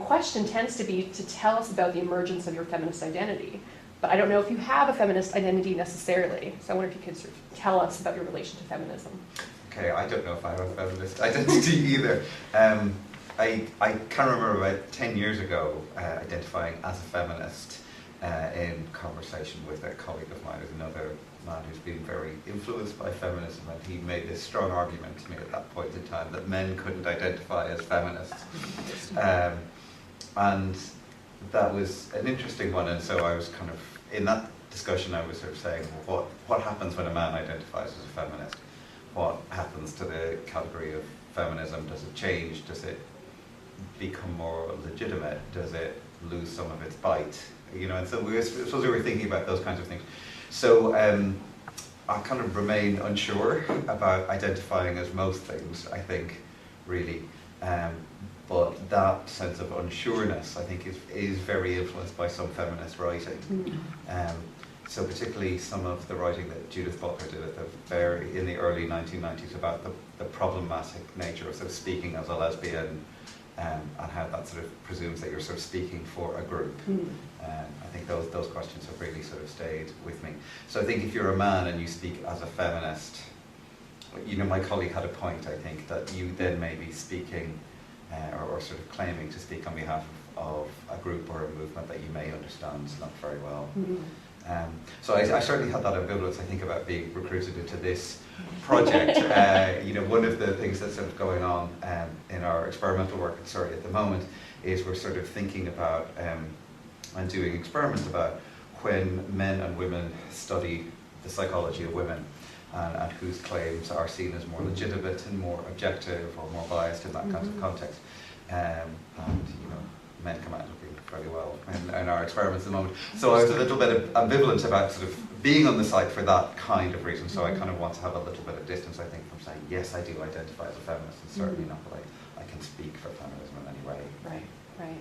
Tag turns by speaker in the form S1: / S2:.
S1: question tends to be to tell us about the emergence of your feminist identity. But I don't know if you have a feminist identity necessarily. So I wonder if you could sort of tell us about your relation to feminism.
S2: Okay, I don't know if I have a feminist identity either. I can remember about 10 years ago identifying as a feminist in conversation with a colleague of mine, who's another man who's been very influenced by feminism, and he made this strong argument to me at that point in time that men couldn't identify as feminists. And that was an interesting one, and so I was kind of, in that discussion I was sort of saying, well, what happens when a man identifies as a feminist? What happens to the category of feminism? Does it change? Does it become more legitimate? Does it lose some of its bite? You know, and so we were thinking about those kinds of things. So I kind of remain unsure about identifying as most things, I think, really. But that sense of unsureness, I think, is very influenced by some feminist writing. So particularly some of the writing that Judith Butler did in the early 1990s about the problematic nature of sort of speaking as a lesbian, and how that sort of presumes that you're sort of speaking for a group. I think those questions have really sort of stayed with me. So I think if you're a man and you speak as a feminist, you know, my colleague had a point, I think, that you then may be speaking or sort of claiming to speak on behalf of a group or a movement that you may understand not very well. So I certainly had that ambivalence, I think, about being recruited into this project. You know, one of the things that's sort of going on in our experimental work at Surrey at the moment is we're sort of thinking about and doing experiments about when men and women study the psychology of women and whose claims are seen as more legitimate and more objective or more biased in that kind of context. And you know, men come out looking fairly well in our experiments at the moment. So I was a little bit ambivalent about sort of being on the site for that kind of reason. So I kind of want to have a little bit of distance, I think, from saying, yes, I do identify as a feminist, and certainly not that I can speak for feminism in any way.
S1: Right, right.